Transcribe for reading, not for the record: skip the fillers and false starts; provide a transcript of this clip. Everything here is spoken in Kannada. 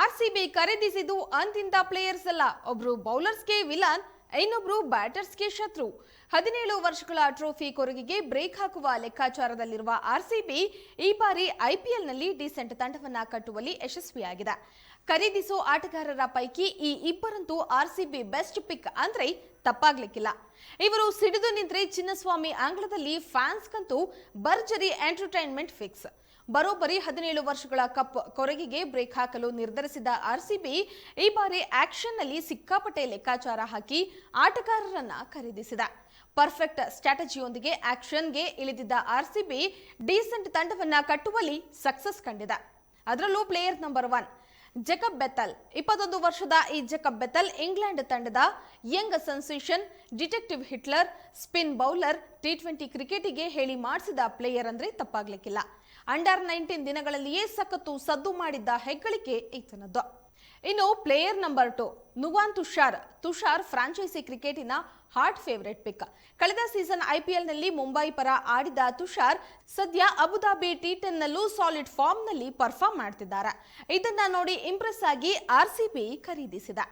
ಆರ್ಸಿಬಿ ಖರೀದಿಸಿದ್ದು ಅಂತಿಂತ ಪ್ಲೇಯರ್ಸ್ ಅಲ್ಲ. ಒಬ್ರು ಬೌಲರ್ಸ್ಗೆ ವಿಲನ್, ಇನ್ನೊಬ್ರು ಬ್ಯಾಟರ್ಸ್ಗೆ ಶತ್ರು. 17 ವರ್ಷಗಳ ಟ್ರೋಫಿ ಕೊರಗಿಗೆ ಬ್ರೇಕ್ ಹಾಕುವ ಲೆಕ್ಕಾಚಾರದಲ್ಲಿರುವ ಆರ್ಸಿಬಿ ಈ ಬಾರಿ ಐಪಿಎಲ್ನಲ್ಲಿ ಡೀಸೆಂಟ್ ತಂಡವನ್ನ ಕಟ್ಟುವಲ್ಲಿ ಯಶಸ್ವಿಯಾಗಿದೆ. ಖರೀದಿಸೋ ಆಟಗಾರರ ಪೈಕಿ ಈ ಇಬ್ಬರಂತೂ ಆರ್ಸಿಬಿ ಬೆಸ್ಟ್ ಪಿಕ್ ಅಂದ್ರೆ ತಪ್ಪಾಗ್ಲಿಕ್ಕಿಲ್ಲ. ಇವರು ಸಿಡಿದು ನಿಂತ್ರೆ ಚಿನ್ನಸ್ವಾಮಿ ಆಂಗ್ಲದಲ್ಲಿ ಫ್ಯಾನ್ಸ್ಗಂತೂ ಭರ್ಜರಿ ಎಂಟರ್ಟೈನ್ಮೆಂಟ್ ಫಿಕ್ಸ್. ಬರೋಬ್ಬರಿ 17 ವರ್ಷಗಳ ಕಪ್ ಕೊರಗಿಗೆ ಬ್ರೇಕ್ ಹಾಕಲು ನಿರ್ಧರಿಸಿದ ಆರ್ಸಿಬಿ ಈ ಬಾರಿ ಆಕ್ಷನ್ನಲ್ಲಿ ಸಿಕ್ಕಾಪಟ್ಟೆ ಲೆಕ್ಕಾಚಾರ ಹಾಕಿ ಆಟಗಾರರನ್ನ ಖರೀದಿಸಿದೆ. ಪರ್ಫೆಕ್ಟ್ ಸ್ಟ್ರಾಟಜಿಯೊಂದಿಗೆ ಆಕ್ಷನ್ಗೆ ಇಳಿದಿದ್ದ ಆರ್ಸಿಬಿ ಡೀಸೆಂಟ್ ತಂಡವನ್ನ ಕಟ್ಟುವಲ್ಲಿ ಸಕ್ಸಸ್ ಕಂಡಿದೆ. ಅದರಲ್ಲೂ ಪ್ಲೇಯರ್ ನಂಬರ್ 1 ಜೇಕಬ್ ಬೆಥೆಲ್. 21 ವರ್ಷದ ಈ ಜೇಕಬ್ ಬೆಥೆಲ್ ಇಂಗ್ಲೆಂಡ್ ತಂಡದ young sensation, destructive hitter, spin bowler. ಟಿ20 ಕ್ರಿಕೆಟಿಗೆ ಹೇಳಿ ಮಾಡಿಸಿದ ಪ್ಲೇಯರ್ ಅಂದ್ರೆ ತಪ್ಪಾಗ್ಲಿಕ್ಕಿಲ್ಲ. ಅಂಡರ್ 19 ದಿನಗಳಲ್ಲಿಯೇ ಸಖತ್ತು ಸದ್ದು ಮಾಡಿದ್ದ ಹೆಗ್ಗಳಿಕೆ ಈತನದ್ದು. ಇನ್ನು player number 2 Nuwan Thushara. Thushara franchise ಕ್ರಿಕೆಟಿನ ಹಾಟ್ ಫೇವರೇಟ್ ಪಿಕ್. ಕಳೆದ ಸೀಸನ್ ಐಪಿಎಲ್ನಲ್ಲಿ ಮುಂಬೈ ಪರ ಆಡಿದ ತುಷಾರ್ ಸದ್ಯ ಅಬುಧಾಬಿ ಟಿ10 ನಲ್ಲೂ ಸಾಲಿಡ್ ಫಾರ್ಮ್ ನಲ್ಲಿ ಪರ್ಫಾರ್ಮ್ ಮಾಡ್ತಿದ್ದಾರೆ. ಇದನ್ನ ನೋಡಿ ಇಂಪ್ರೆಸ್ ಆಗಿ ಆರ್ಸಿಬಿ ಖರೀದಿಸಿದೆ.